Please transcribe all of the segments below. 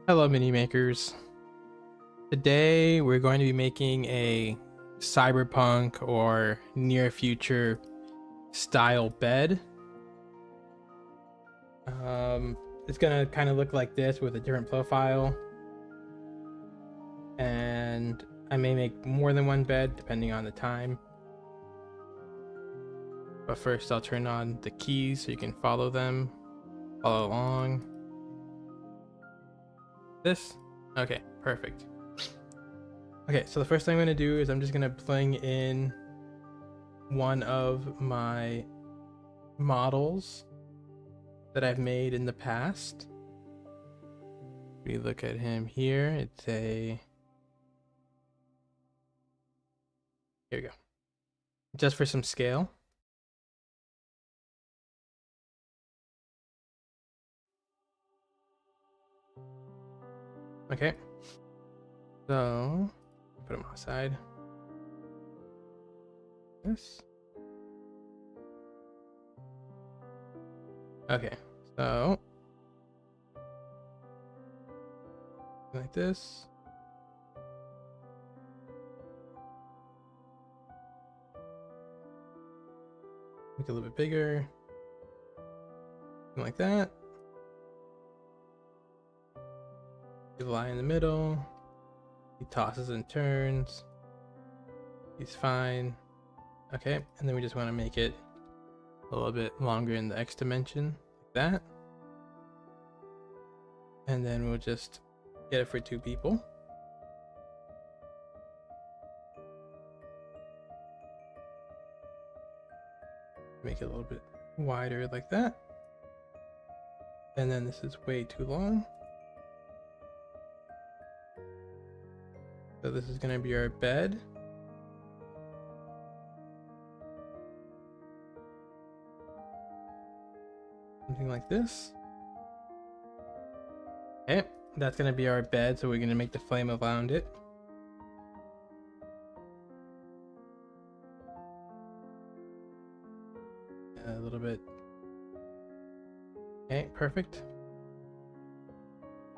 Hello, mini makers. Today we're going to be making a cyberpunk or near future style bed. It's gonna kind of look like this with a different profile, and I may make more than one bed depending on the time. But first I'll turn on the keys so you can follow along. This? Okay, perfect. Okay, so the first thing I'm gonna do is I'm just gonna bring in one of my models that I've made in the past. We look at him here. It's a, here we go. Just for some scale. Okay. So put him aside. This. Okay. So like this. Make it a little bit bigger. Like that. You lie in the middle. He tosses and turns. He's fine. Okay, and then we just want to make it a little bit longer in the X dimension, like that. And then we'll just get it for two people. Make it a little bit wider like that. And then this is way too long. So this is going to be our bed. Something like this. Okay, that's going to be our bed, so we're going to make the frame around it. A little bit. Okay, perfect.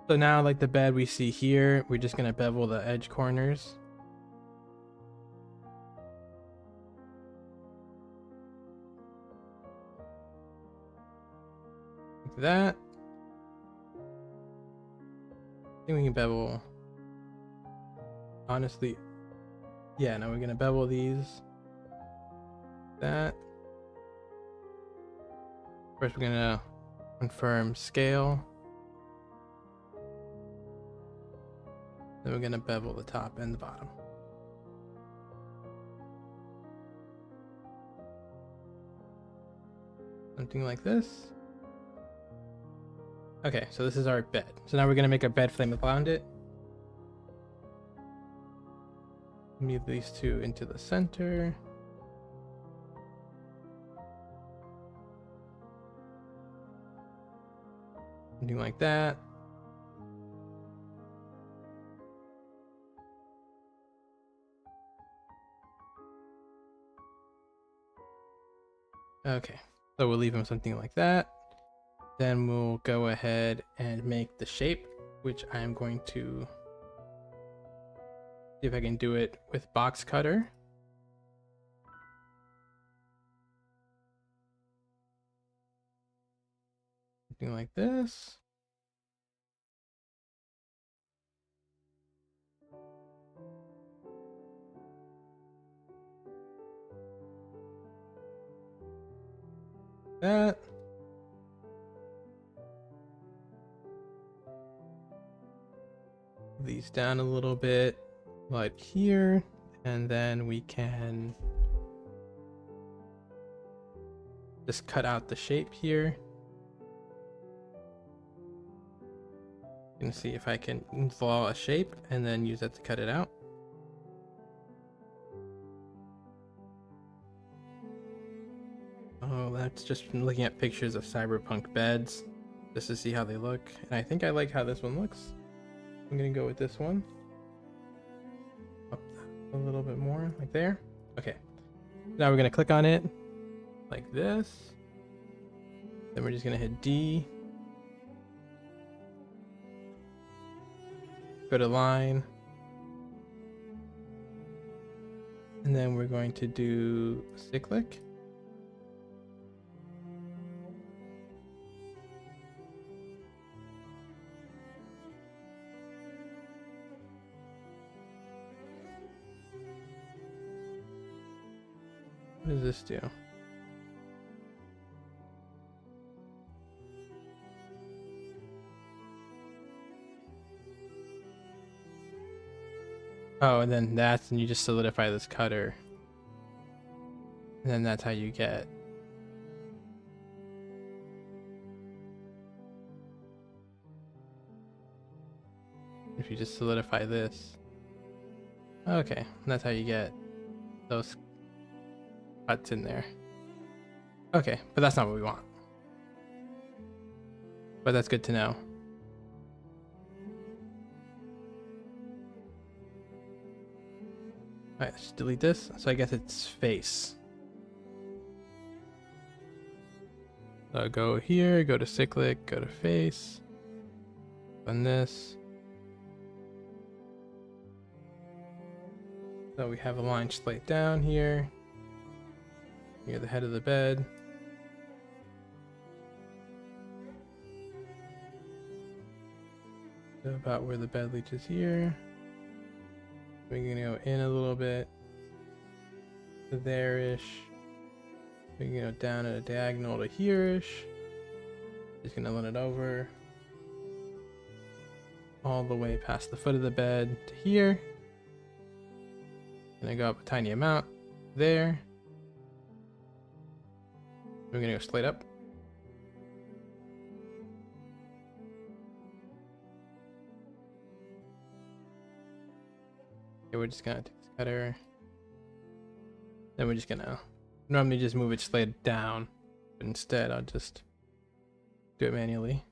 So now, like the bed we see here, we're just going to bevel the edge corners. Like that. I think we can bevel. Honestly, yeah, now we're going to bevel these. That. First, we're going to confirm scale. Then we're going to bevel the top and the bottom. Something like this. Okay, so this is our bed. So now we're going to make a bed frame around it. Move these two into the center. Something like that. Okay, so we'll leave him something like that. Then we'll go ahead and make the shape, which I'm going to see if I can do it with box cutter. Something like this. That. These down a little bit, like here, and then we can just cut out the shape here. You can see if I can draw a shape and then use that to cut it out. Oh, that's just from looking at pictures of cyberpunk beds just to see how they look. And I think I like how this one looks. I'm gonna go with this one. Up a little bit more, like there. Okay. Now we're gonna click on it like this. Then we're just gonna hit D. go to line, and then we're going to do cyclic. What does this do? Oh, and then that's, and you just solidify this cutter. And then that's how you get. If you just solidify this. Okay, and that's how you get those cuts in there. Okay, but that's not what we want. But that's good to know. Alright, let's just delete this. So I guess it's face. So go here, go to cyclic, go to face. Run this. So we have a line straight down here. Near the head of the bed. So about where the bed reaches here. We're gonna go in a little bit to there-ish. We're gonna go down at a diagonal to here-ish. Just gonna run it over all the way past the foot of the bed to here. Gonna go up a tiny amount there. We're gonna go straight up. Okay, we're just gonna take this cutter. Then we're just gonna normally just move it straight down, but instead I'll just do it manually.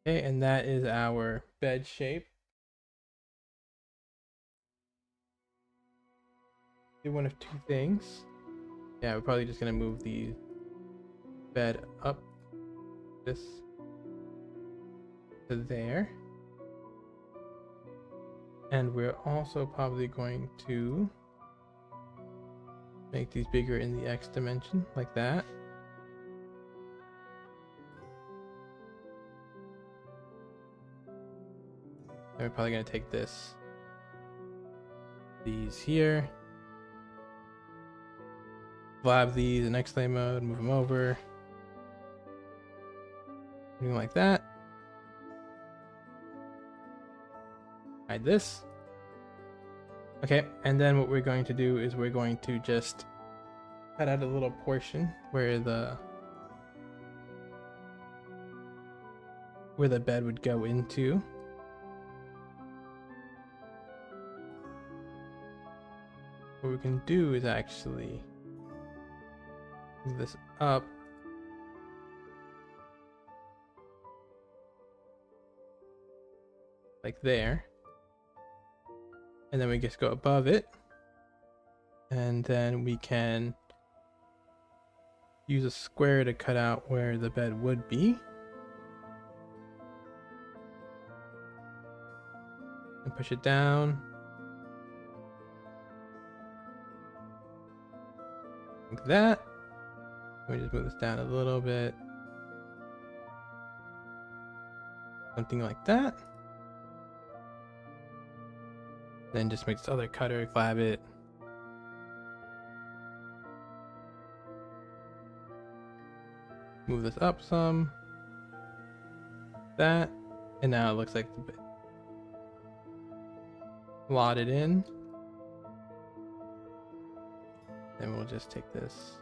Okay, and that is our bed shape. Do one of two things. Yeah, we're probably just gonna move the bed up this to there. And we're also probably going to make these bigger in the X dimension, like that. And we're probably gonna take these here, blab these in X-lay mode, move them over, something like that. Hide this. Okay, and then what we're going to do is we're going to just cut out a little portion where the bed would go into. What we can do is actually move this up like there, and then we just go above it, and then we can use a square to cut out where the bed would be, and push it down like that. Let me just move this down a little bit, something like that. Then just make this other cutter, glab it. Move this up some. That. And now it looks like the bed slotted in. Then we'll just take this.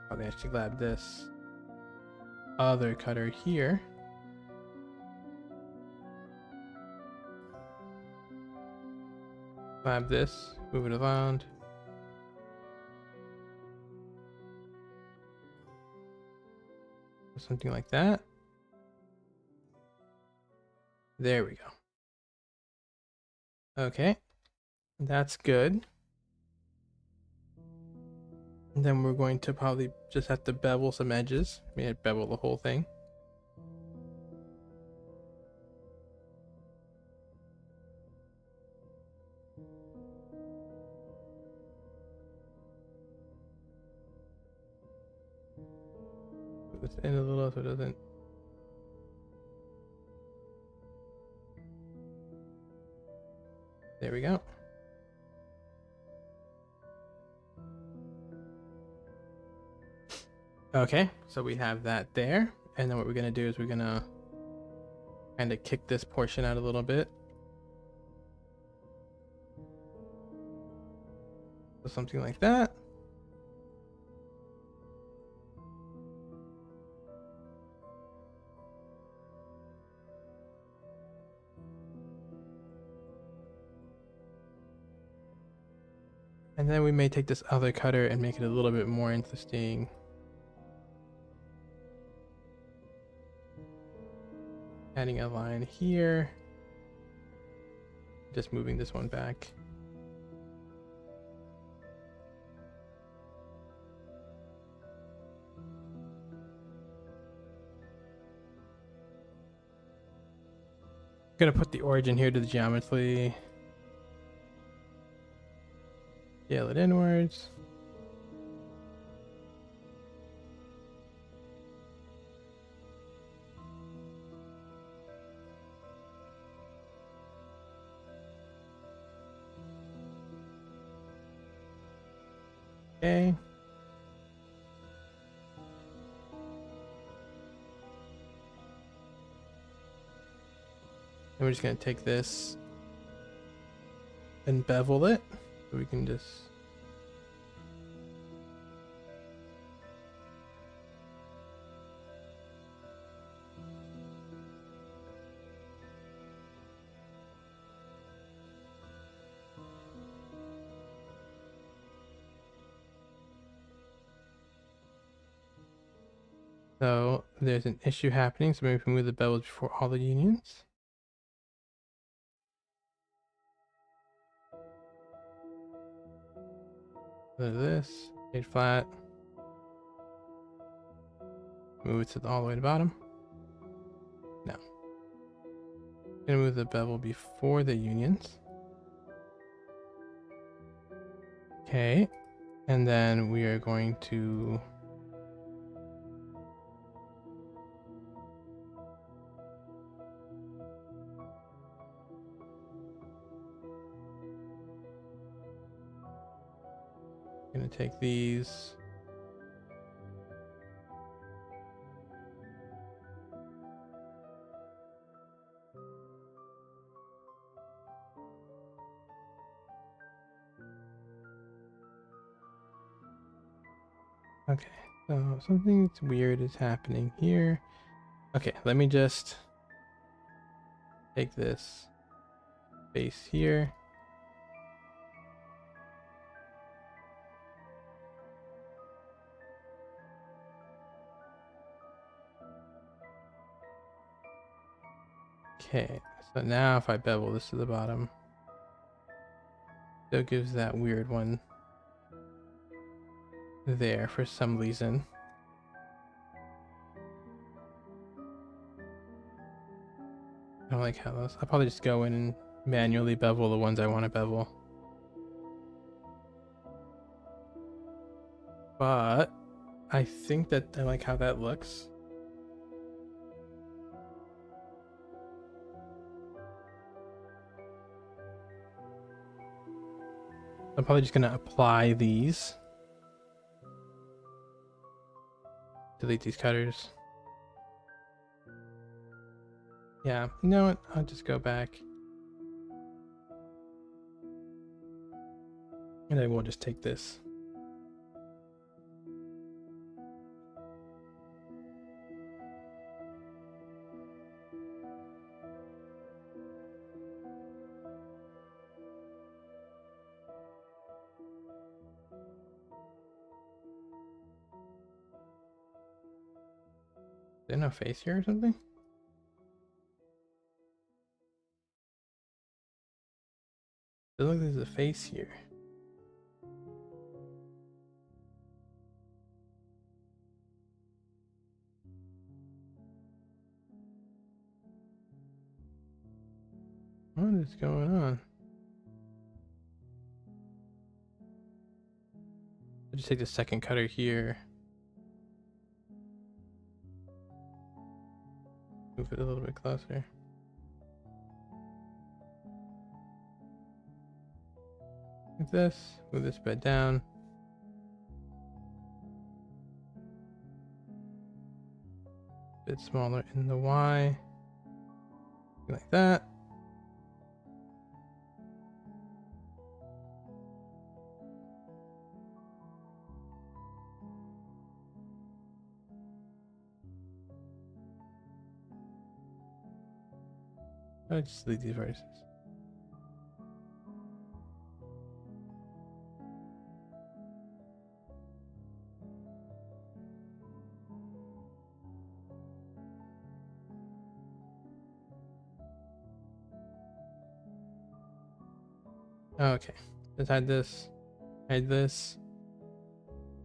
Probably actually grab this other cutter here. Grab this, move it around. Something like that. There we go. Okay, that's good. And then we're going to probably just have to bevel some edges. Maybe bevel the whole thing. Put this in a little so it doesn't. There we go. Okay, so we have that there. And then what we're going to do is we're going to kind of kick this portion out a little bit. So something like that. And then we may take this other cutter and make it a little bit more interesting. Adding a line here. Just moving this one back. I'm gonna put the origin here to the geometry. Scale it inwards. Okay. And we're just gonna take this and bevel it. So we can just so there's an issue happening, so maybe we can move the bevels before all the unions. So this, hit flat. Move it to all the way to the bottom. No. Gonna move the bevel before the unions. Okay. And then we are going to take these. Okay, so something weird is happening here. Okay, let me just take this base here. Okay, so now if I bevel this to the bottom, still gives that weird one there for some reason. I don't like how those. I'll probably just go in and manually bevel the ones I want to bevel. But I think that I like how that looks. I'm probably just gonna apply these. Delete these cutters. Yeah, you know what? I'll just go back. And then we'll just take this. Is there no face here or something? It looks like there's a face here. What is going on? I'll just take the second cutter here. Move it a little bit closer. Like this. Move this bed down. A bit smaller in the Y. Like that. I'll just delete these vertices. Okay, let's hide this. Hide this.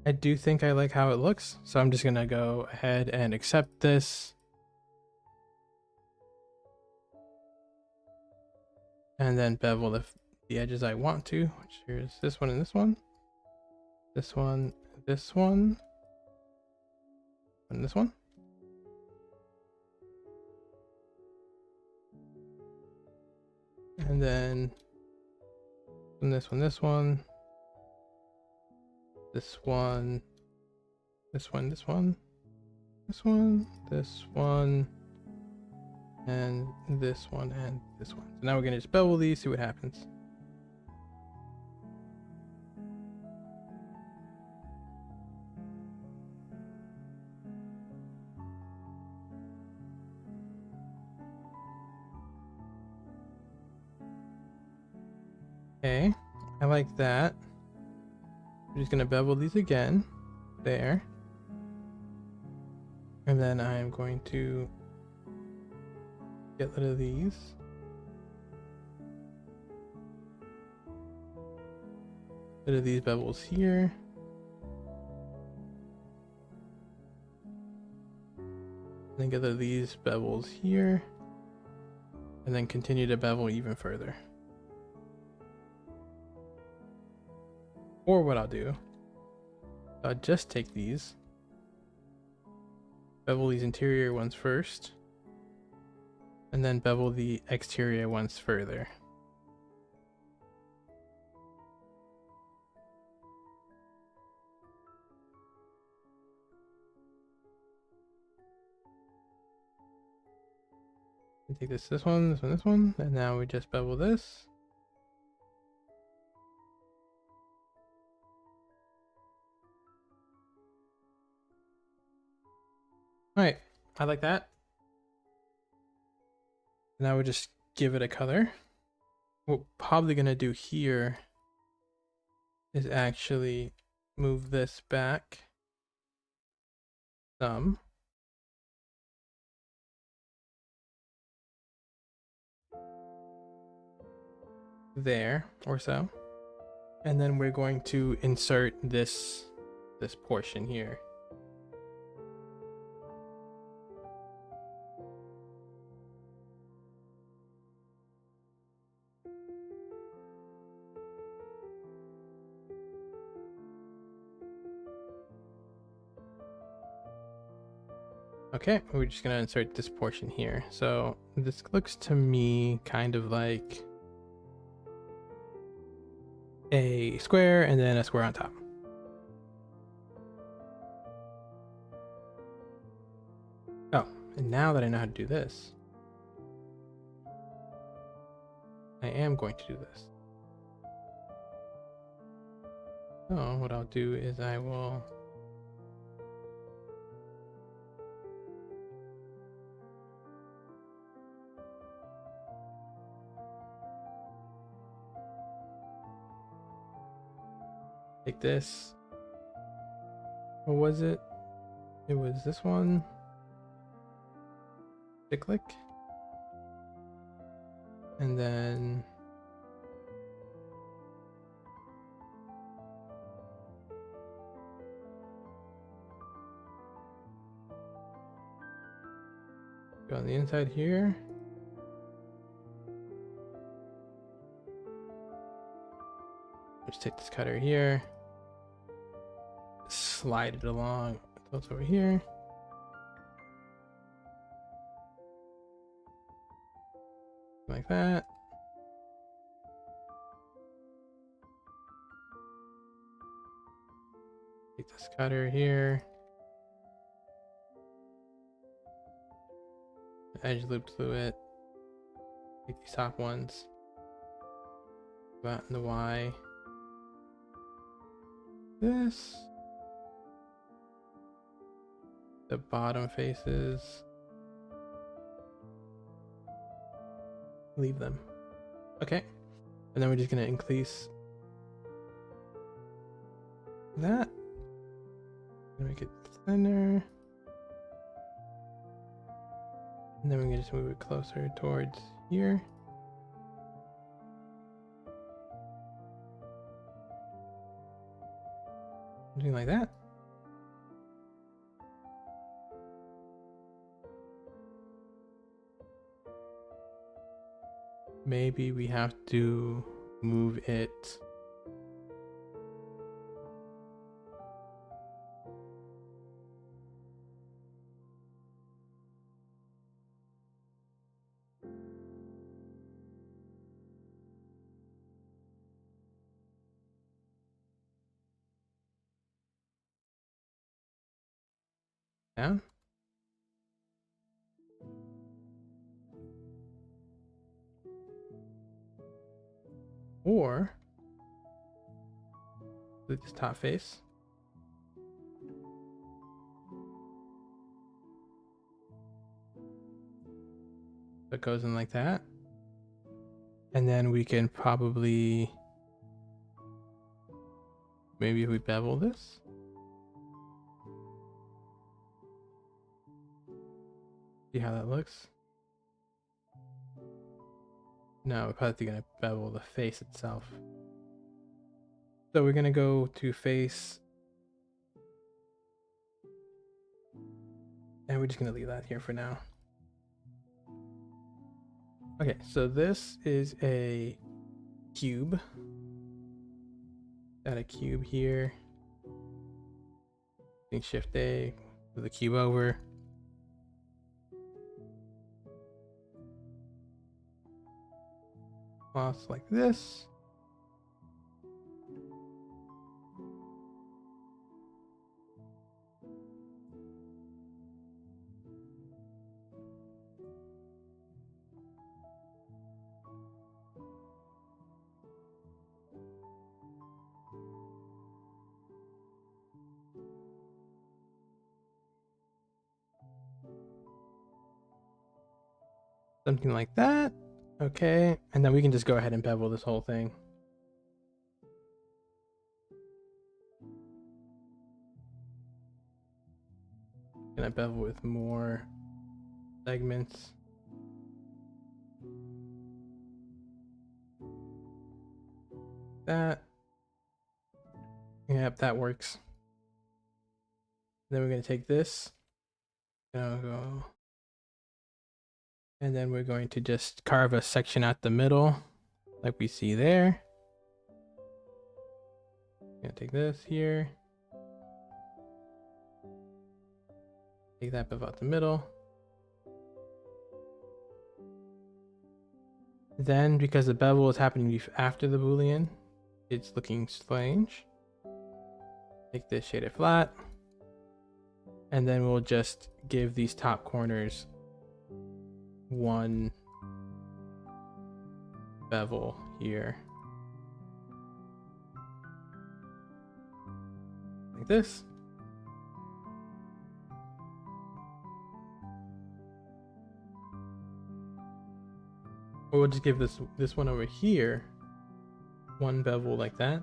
I do think I like how it looks, so I'm just gonna go ahead and accept this. And then bevel the edges I want to, which here's this one and this one. This one, this one, and this one. And then this one, this one, this one, this one, this one, this one, this one, and this one, and this one. So now we're gonna just bevel these, see what happens. Okay, I like that. I'm just gonna bevel these again, there. And then I am going to get rid of these. Rid of these bevels here. Then get rid of these bevels here. And then continue to bevel even further. Or what I'll do, I'll just take these, bevel these interior ones first, and then bevel the exterior ones further. And take this one, this one, and now we just bevel this. Alright, I like that. Now we just give it a color. What we're probably gonna do here is actually move this back some. There or so. And then we're going to insert this portion here. Okay, we're just gonna insert this portion here. So this looks to me kind of like a square and then a square on top. Oh, and now that I know how to do this, I am going to do this. So what I'll do is I will take this. What was it? It was this one. Click. And then go on the inside here. Just take this cutter here, slide it along, so it's over here. Like that. Take this cutter here. Edge loop through it. Take these top ones. Go out in the Y. This. The bottom faces. Leave them. Okay. And then we're just gonna increase that. Make it thinner. And then we're gonna just move it closer towards here. Something like that. Maybe we have to move it down. Or with this top face. So it goes in like that. And then we can probably, maybe if we bevel this. See how that looks? No, we're probably gonna bevel the face itself. So we're gonna go to face. And we're just gonna leave that here for now. Okay, so this is a cube. Got a cube here. Shift A, move the cube over. Cloth like this. Something like that. Okay, and then we can just go ahead and bevel this whole thing. Gonna bevel with more segments. That. Yep, that works. Then we're gonna take this. Go. And then we're going to just carve a section out the middle, like we see there. Gonna take this here. Take that bevel out the middle. Then, because the bevel is happening after the Boolean, it's looking strange. Take this, shade it flat. And then we'll just give these top corners one bevel here. Like this. Or we'll just give this one over here one bevel like that.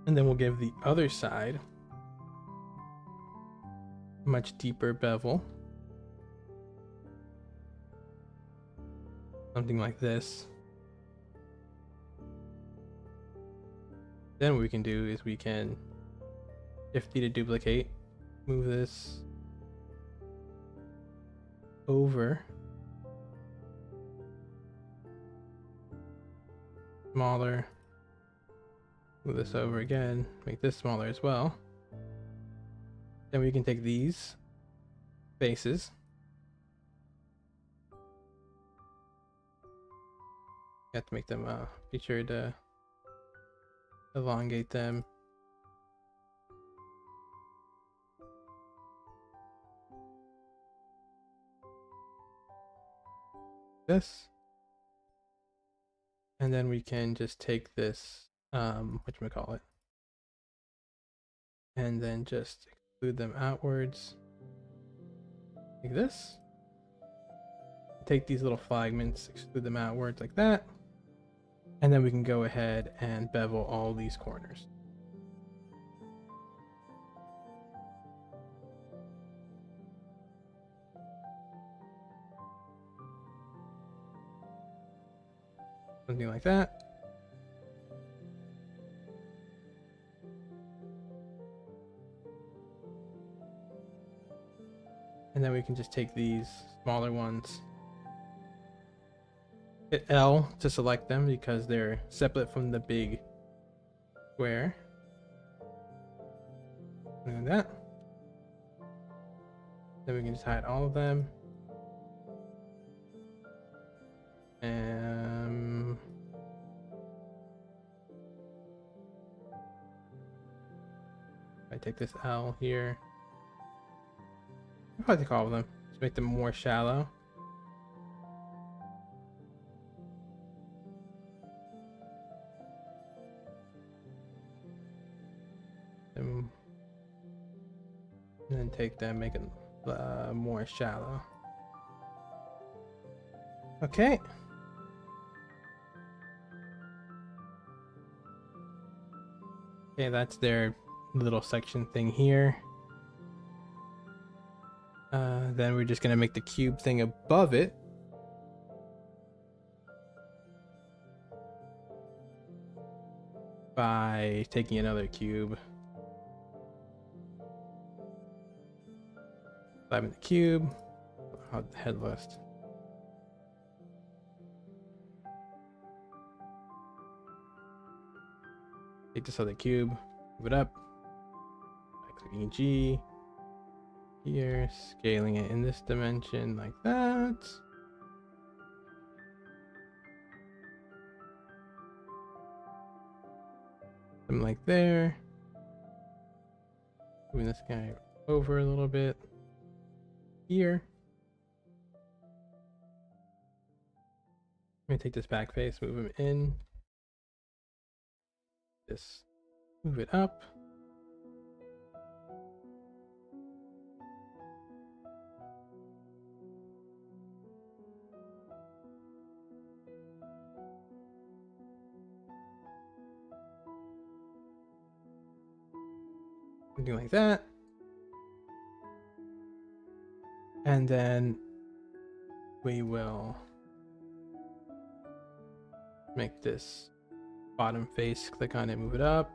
And then we'll give the other side a much deeper bevel. Something like this. Then what we can do is we can Shift D to duplicate, move this over, smaller, Move this over again, make this smaller as well. Then we can take these faces. You have to make them, be sure to elongate them. This. And then we can just take this, whatchamacallit, and then just extrude them outwards like this. Take these little fragments, extrude them outwards like that. And then we can go ahead and bevel all these corners. Something like that. And then we can just take these smaller ones, hit L to select them because they're separate from the big square. And that. Then we can just hide all of them. And I take this L here. I'll probably take all of them. Just make them more shallow. And then take them, make it more shallow. Okay. Okay, that's their little section thing here. Then we're just gonna make the cube thing above it. By taking another cube. Slapping the cube. Headless. Take this other cube, move it up. By clicking G. Here, scaling it in this dimension like that. Something like there. Moving this guy over a little bit. Here. I'm gonna take this back face, move him in. Just move it up. Something like that. And then we will make this bottom face, click on it, move it up.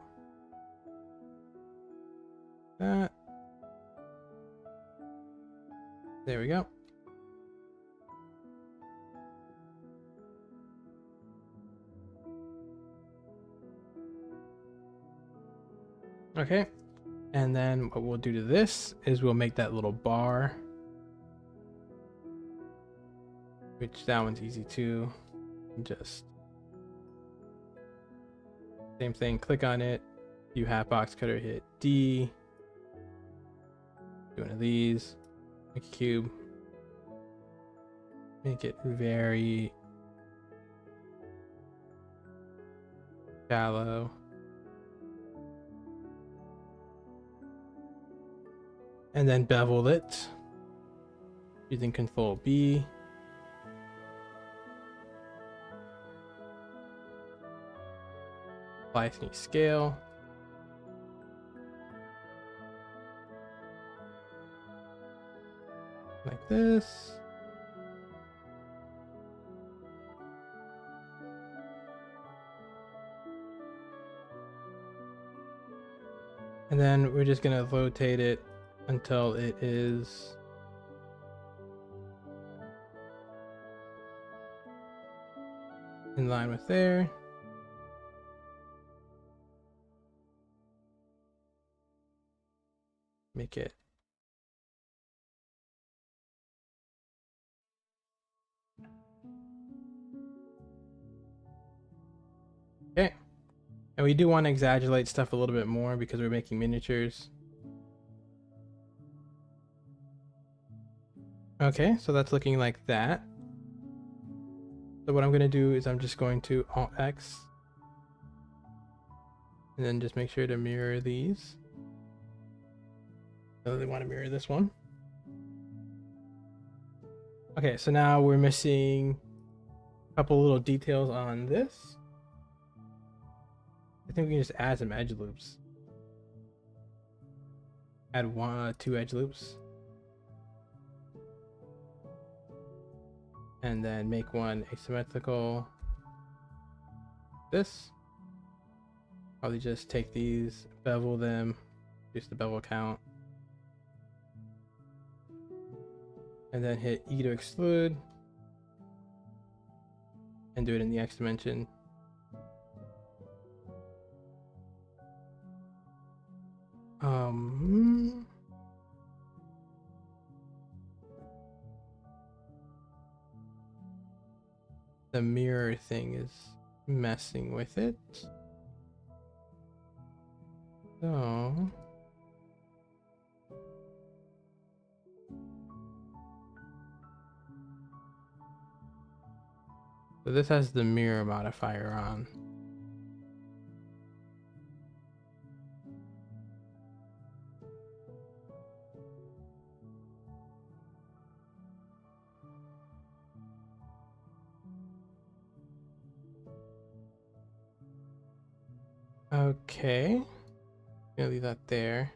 That. There we go. Okay. And then what we'll do to this is we'll make that little bar. Which that one's easy too. Just same thing, click on it. You have box cutter, hit D. Do one of these. Make a cube. Make it very shallow. And then bevel it using Control B. Apply any scale. Like this. And then we're just gonna rotate it until it is in line with there. make it. Okay. And we do want to exaggerate stuff a little bit more because we're making miniatures. Okay, so that's looking like that. So what I'm going to do is I'm just going to Alt X and then just make sure to mirror these. So they want to mirror this one. Okay, so now we're missing a couple little details on this. I think we can just add some edge loops. Add two edge loops. And then make one asymmetrical. This. Probably just take these, bevel them, reduce the bevel count. And then hit E to exclude. And do it in the X dimension. The mirror thing is messing with it. So this has the mirror modifier on. Okay, gonna leave that there.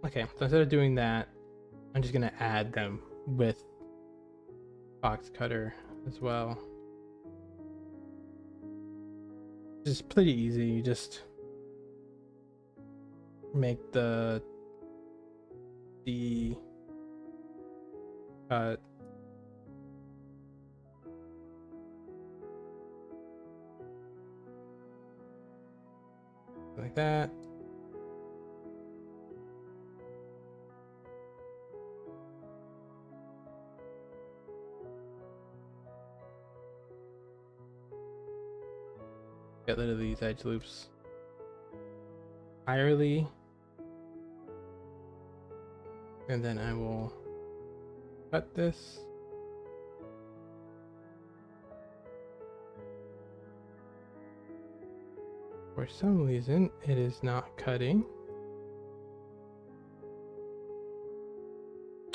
Okay, so instead of doing that, I'm just gonna add them with box cutter as well. It's pretty easy. You just make the cut. Like that. Get rid of these edge loops entirely. And then I will cut this. For some reason, it is not cutting.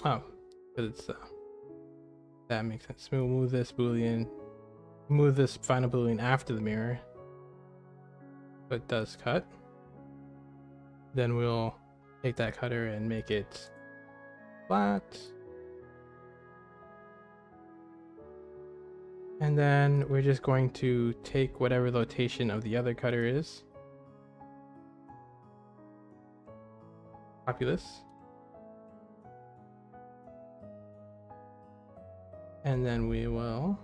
Oh, because it's that makes sense. We'll move this boolean, move this final boolean after the mirror, but it does cut. Then we'll take that cutter and make it flat. And then we're just going to take whatever rotation of the other cutter is. Copy this. And then we will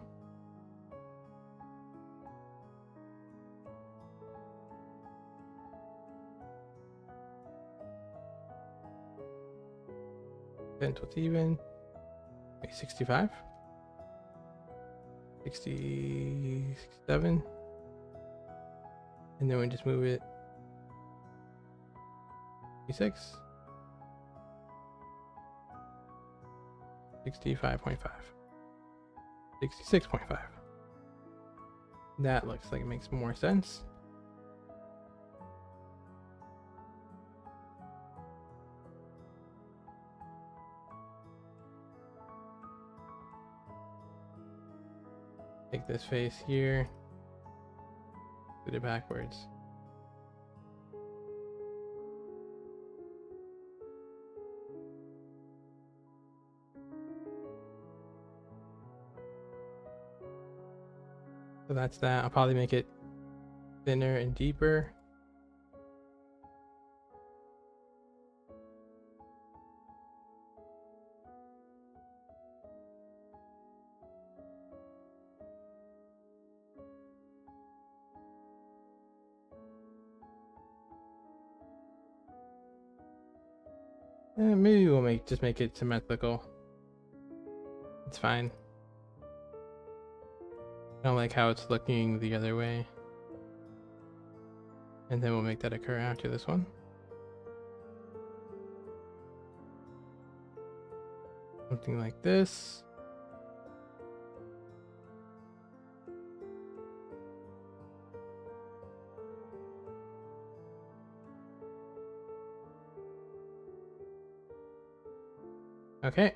bend what's even. Make 65. 67, and then we just move it 66, 65.5, 66.5. That looks like it makes more sense. Take this face here, put it backwards. So that's that. I'll probably make it thinner and deeper. Maybe we'll just make it symmetrical. It's fine. I don't like how it's looking the other way. And then we'll make that occur after this one. Something like this. Okay.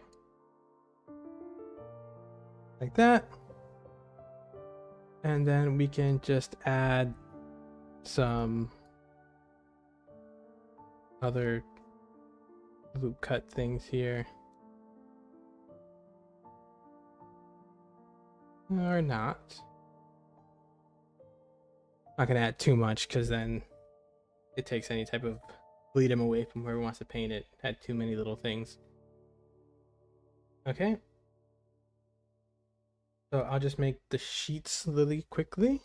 Like that. And then we can just add some other loop cut things here. Or not. Not gonna add too much because then it takes any type of freedom away from whoever wants to paint it. Add too many little things. Okay. So I'll just make the sheets really quickly.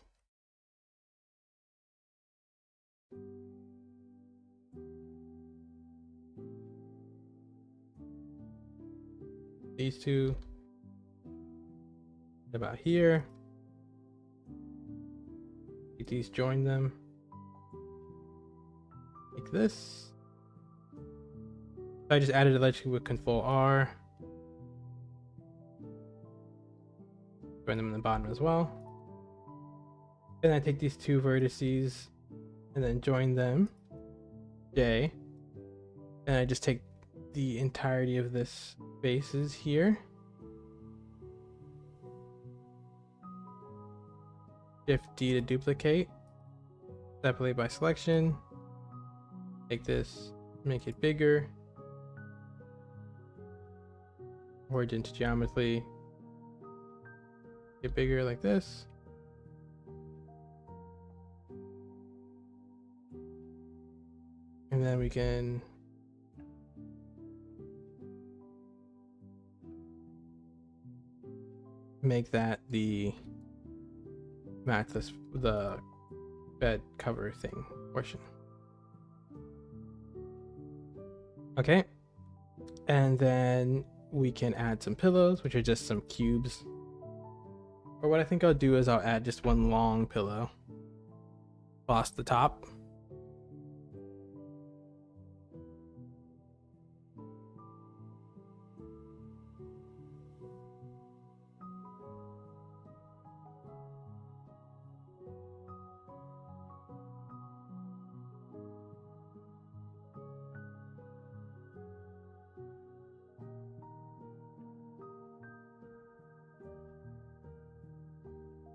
These two about here. These join them like this. I just added electrically with Control R. Join them in the bottom as well. And I take these two vertices and then join them. J. And I just take the entirety of this faces here. Shift D to duplicate. Separate by selection. Take this, make it bigger. Origin to geometry. Get bigger like this. And then we can make that the mattress, the bed cover thing portion. Okay. And then we can add some pillows, which are just some cubes. Or what I think I'll do is I'll add just one long pillow across the top.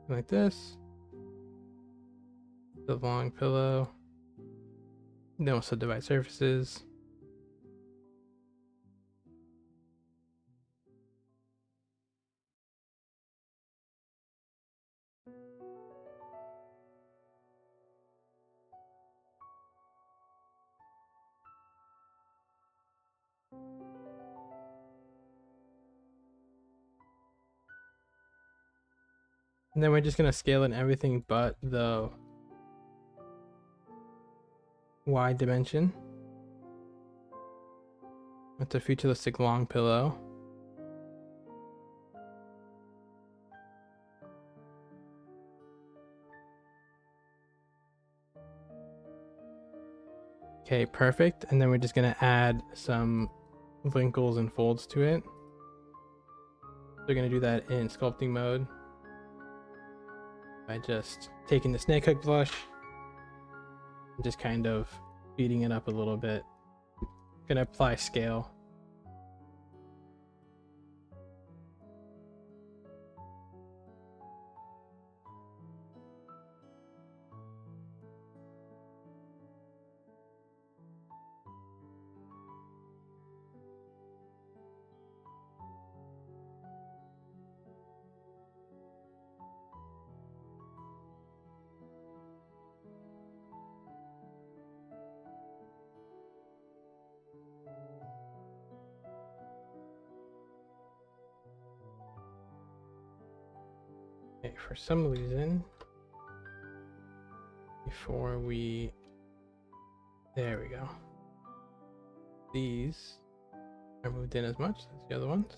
Like this. The long pillow. Then we'll subdivide surfaces. And then we're just gonna scale in everything but the Y dimension. It's a futuristic long pillow. Okay, perfect. And then we're just gonna add some wrinkles and folds to it. We're gonna do that in sculpting mode by just taking the snake hook brush and just kind of beating it up a little bit. Gonna apply scale. for some reason, before we, there we go. These are moved in as much as the other ones.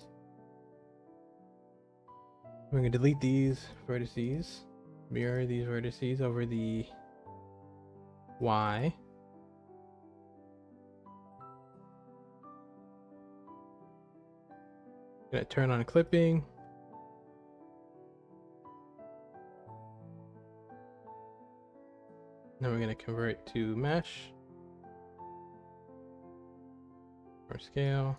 We're going to delete these vertices, mirror these vertices over the Y. Gonna turn on clipping. Then we're gonna convert to mesh or scale.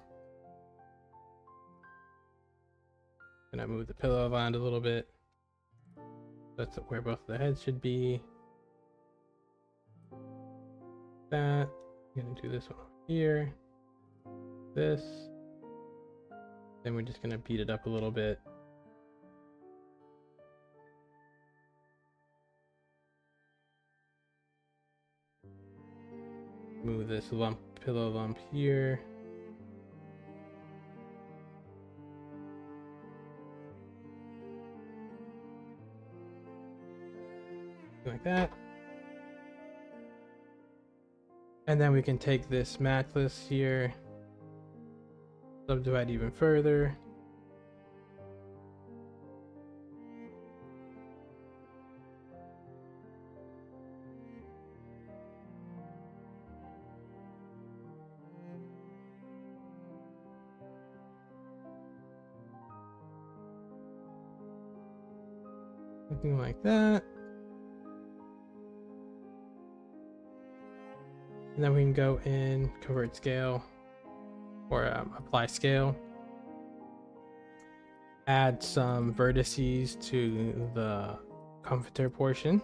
Gonna move the pillow around a little bit. That's where both of the heads should be. That. I'm gonna do this one over here. This. Then we're just gonna beat it up a little bit. Move this pillow lump here. Like that. And then we can take this mattress here, subdivide even further. Something like that. And then we can go in, convert scale, or apply scale. Add some vertices to the comforter portion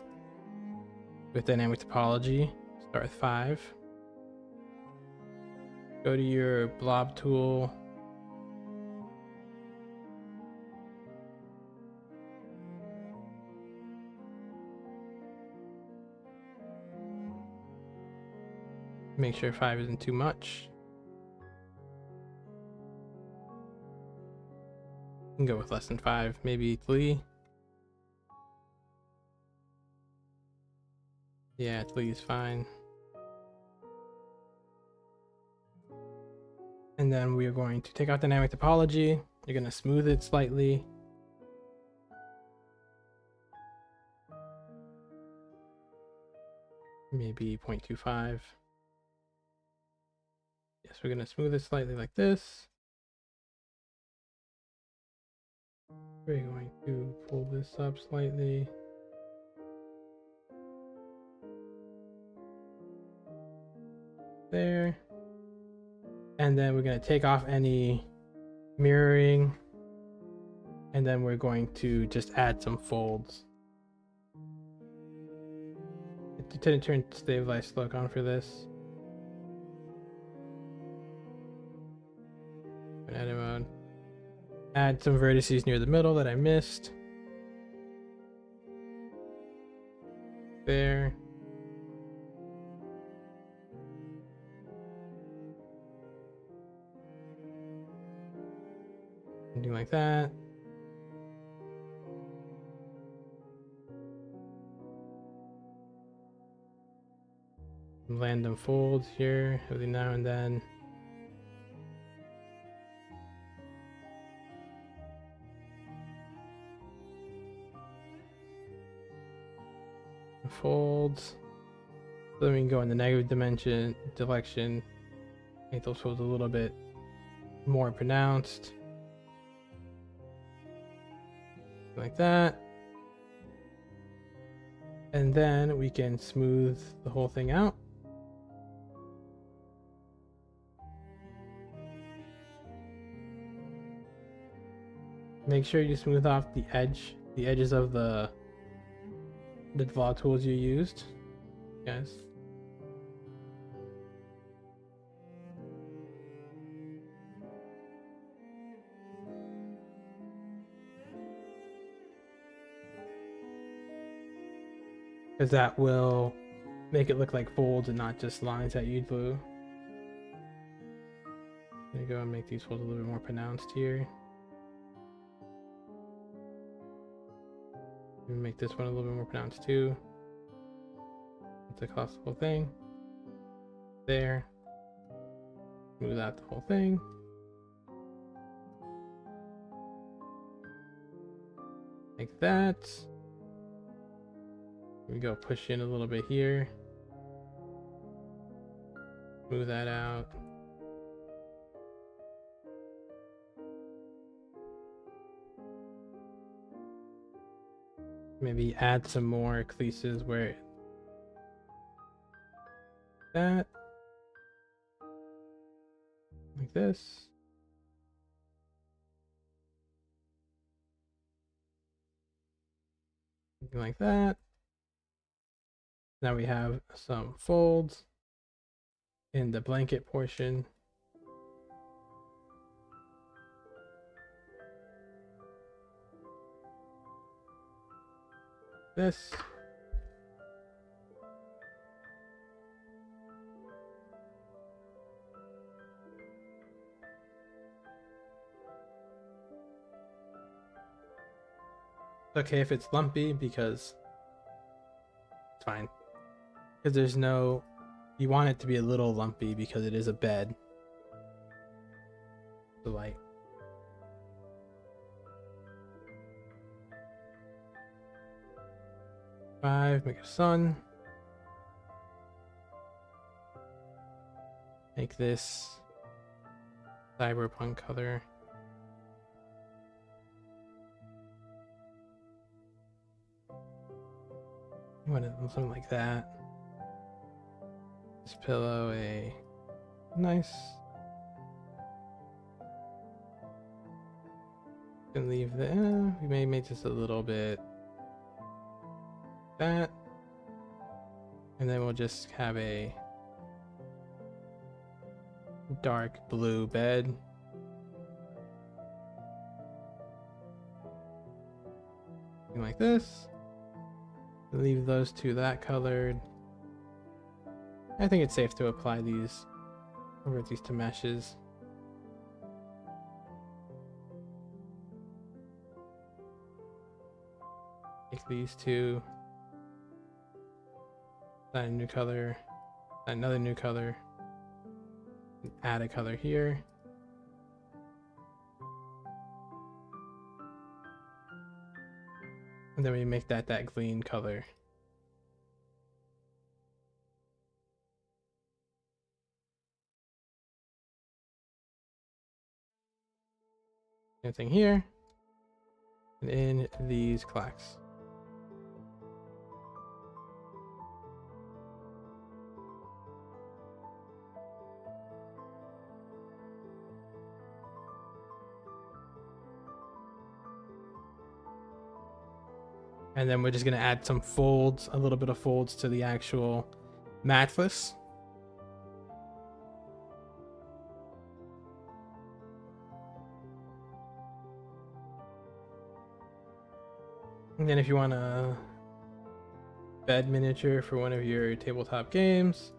with dynamic topology. Start with 5. Go to your blob tool. Make sure 5 isn't too much. You can go with less than 5, maybe 3. Yeah, 3 is fine. And then we are going to take out dynamic topology. You're going to smooth it slightly. Maybe 0.25. Yes, we're going to smooth it slightly like this. We're going to pull this up slightly. There. And then we're going to take off any mirroring. And then we're going to just add some folds. Turn stabilize look on for this. Edit mode. Add some vertices near the middle that I missed. There. Something like that. Random folds here every now and then. Folds. So then we can go in the negative direction. Make those folds a little bit more pronounced. Like that. And then we can smooth the whole thing out. Make sure you smooth off the edges of the vlog tools you used, guys. Because that will make it look like folds and not just lines that you drew. There you go, and make these folds a little bit more pronounced here. Make this one a little bit more pronounced too. It's across the whole thing. There. Move out the whole thing. Like that. We go push in a little bit here. Move that out. Maybe add some more creases where that, like this. Something like that. Now we have some folds in the blanket portion. This. Okay if it's lumpy because it's fine. Because there's no, you want it to be a little lumpy because it is a bed. The light. Make a sun. Make this Cyberpunk color. Something like that. This pillow a nice. Can leave the. We may make this a little bit. That. And then we'll just have a dark blue bed. Something like this. Leave those two that colored. I think it's safe to apply these over these two meshes. Take these two. Add a new color. Add another new color. And add a color here. And then we make that green color. Same thing here. And in these clacks. And then we're just gonna add some folds, a little bit of folds to the actual mattress. And then if you want a bed miniature for one of your tabletop games,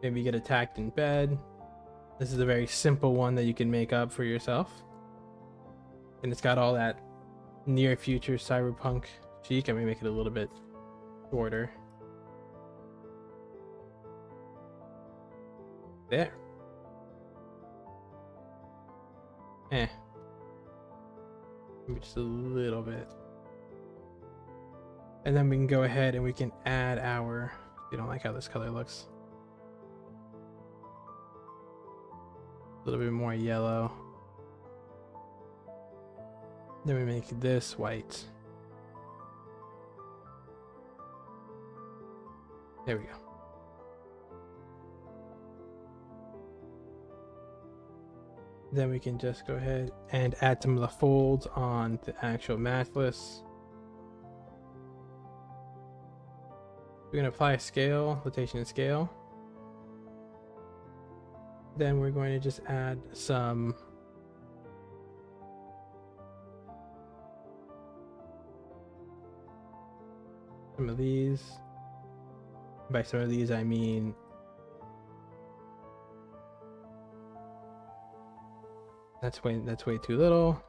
maybe get attacked in bed. This is a very simple one that you can make up for yourself. And it's got all that near future cyberpunk chic. I may make it a little bit shorter. There. Maybe just a little bit. And then we can go ahead and we can add our, you don't like how this color looks. A little bit more yellow. Then we make this white. There we go. Then we can just go ahead and add some of the folds on the actual mattress. We're going to apply a scale, rotation and scale. Then we're going to just add some of these. By some of these I mean that's way too little.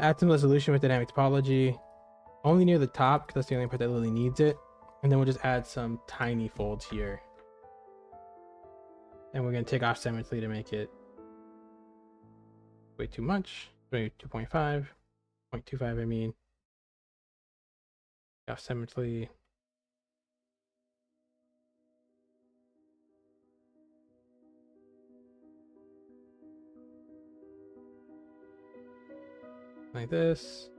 Add some resolution with dynamic topology, only near the top because that's the only part that really needs it. And then we'll just add some tiny folds here. And we're going to take off symmetry to make it way too much. 2.5, 0.25, I mean. Off symmetry. Like this.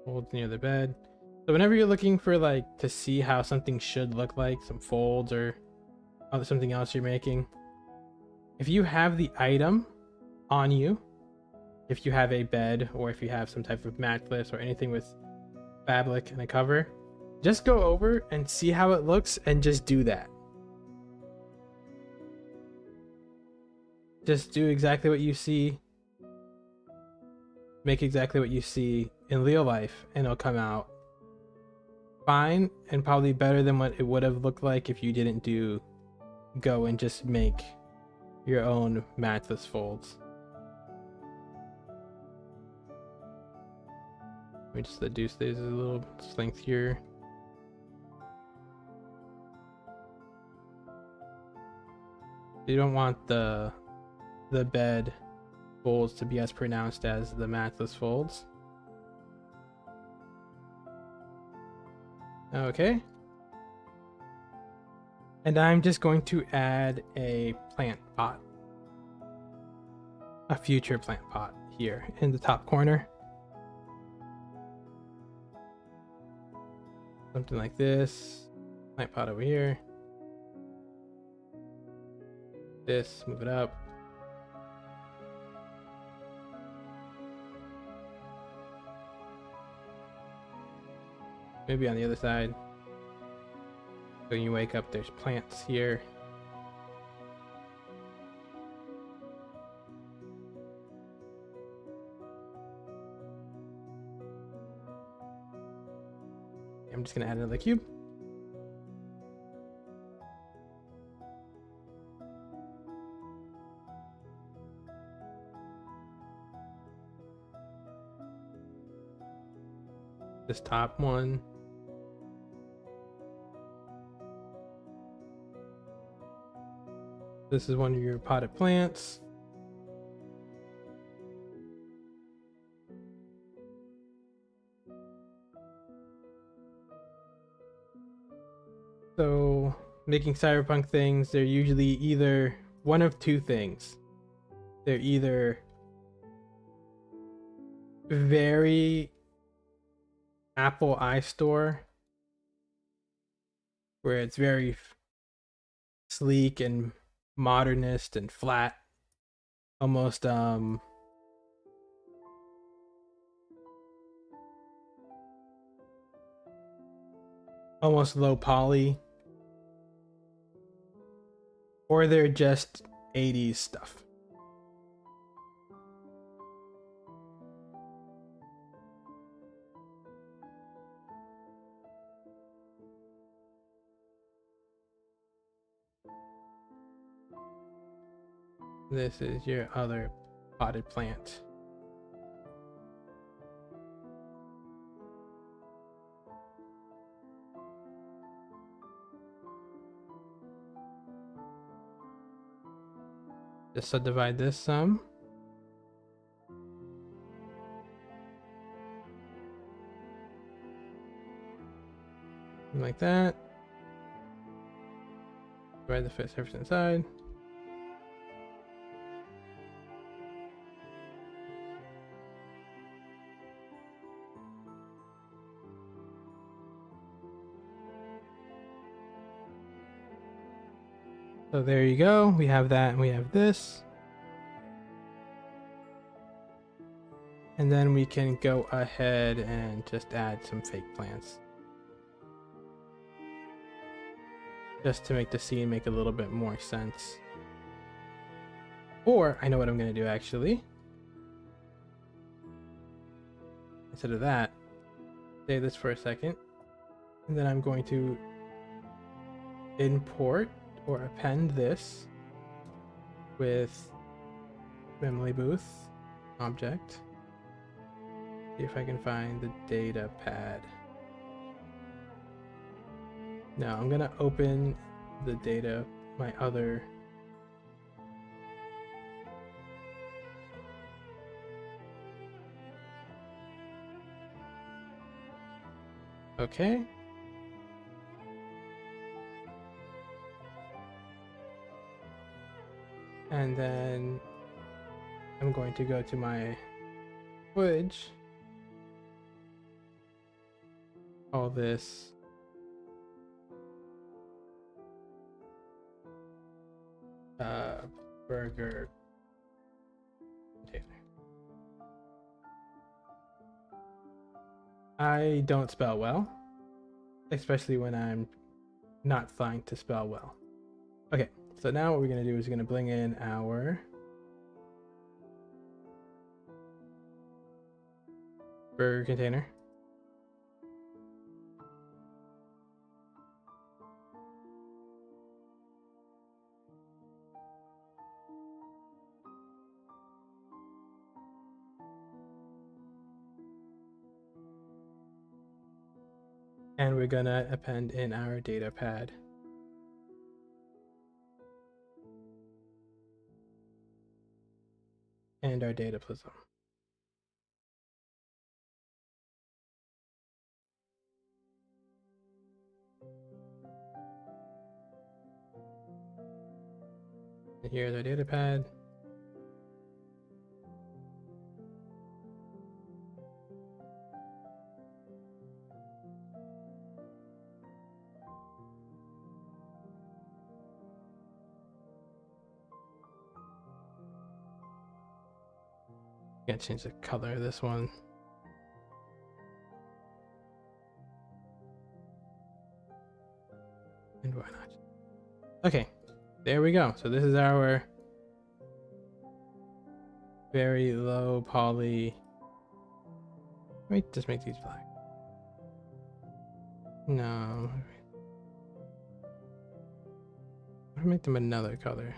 Folds near the bed. So whenever you're looking for like to see how something should look like, some folds or something else you're making, if you have the item on you, if you have a bed or if you have some type of mattress or anything with fabric and a cover, just go over and see how it looks and just do that. Just do exactly what you see. Make exactly what you see in real life and it'll come out fine and probably better than what it would have looked like if you didn't go and just make your own mattress folds. Let me just reduce these a little length here. You don't want the bed folds to be as pronounced as the mattress folds. Okay. And I'm just going to add a plant pot. A future plant pot here in the top corner. Something like this. Plant pot over here. This, move it up. Maybe on the other side. When you wake up, there's plants here. I'm just gonna add another cube. This top one. This is one of your potted plants. So making cyberpunk things, they're usually either one of two things. They're either very Apple iStore, where it's very sleek and modernist and flat, almost almost low poly, or they're just 80s stuff. This is your other potted plant. Just subdivide this some. Like that. Divide the surface inside. So there you go. We have that and we have this. And then we can go ahead and just add some fake plants. Just to make the scene make a little bit more sense. Or, I know what I'm going to do actually. Instead of that, save this for a second. And then I'm going to import or append this with memory booth object. See if I can find the data pad. Now I'm gonna open the data, my other. Okay. And then I'm going to go to my footage. All this burger container. I don't spell well, especially when I'm not trying to spell well. Okay, so now what we're gonna do is we're gonna bring in our burger container. And we're gonna append in our data pad. And our data prism. And here's our data pad. Can't change the color of this one. And why not? Okay, there we go. So this is our very low poly. Let me just make these black. No. I'll make them another color.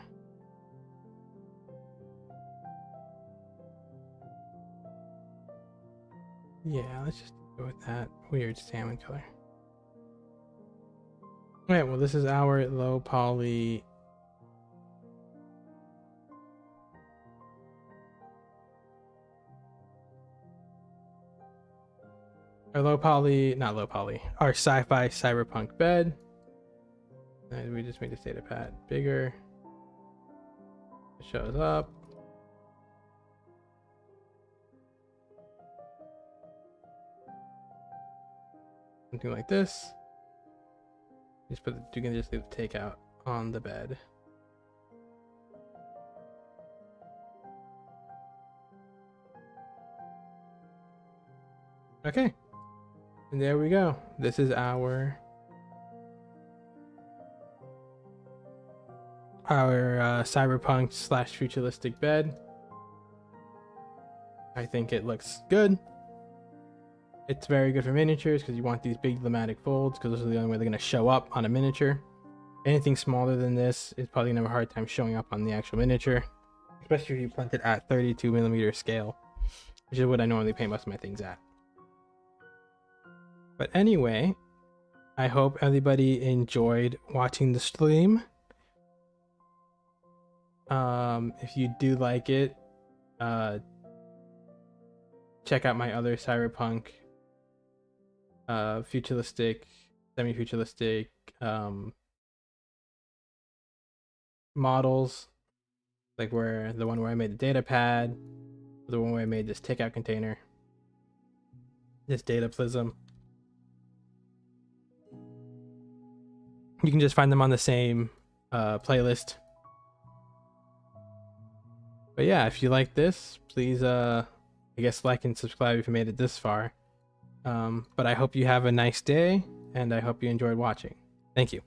Yeah, let's just go with that weird salmon color. Alright, well, this is our low poly. Our low poly, not low poly, our sci-fi cyberpunk bed. And we just made this data pad bigger. It shows up. Something like this. Just put you can just leave the takeout on the bed. Okay, and there we go. This is our cyberpunk / futuristic bed. I think it looks good. It's very good for miniatures because you want these big thematic folds because those are the only way they're going to show up on a miniature. Anything smaller than this is probably going to have a hard time showing up on the actual miniature, especially if you print it at 32mm scale, which is what I normally paint most of my things at. But anyway, I hope everybody enjoyed watching the stream. If you do like it, check out my other cyberpunk, futuristic, semi-futuristic models, like where the one where I made the data pad, the one where I made this takeout container, this data prism. You can just find them on the same playlist. But yeah, if you like this, please I guess like and subscribe if you made it this far. But I hope you have a nice day, and I hope you enjoyed watching. Thank you.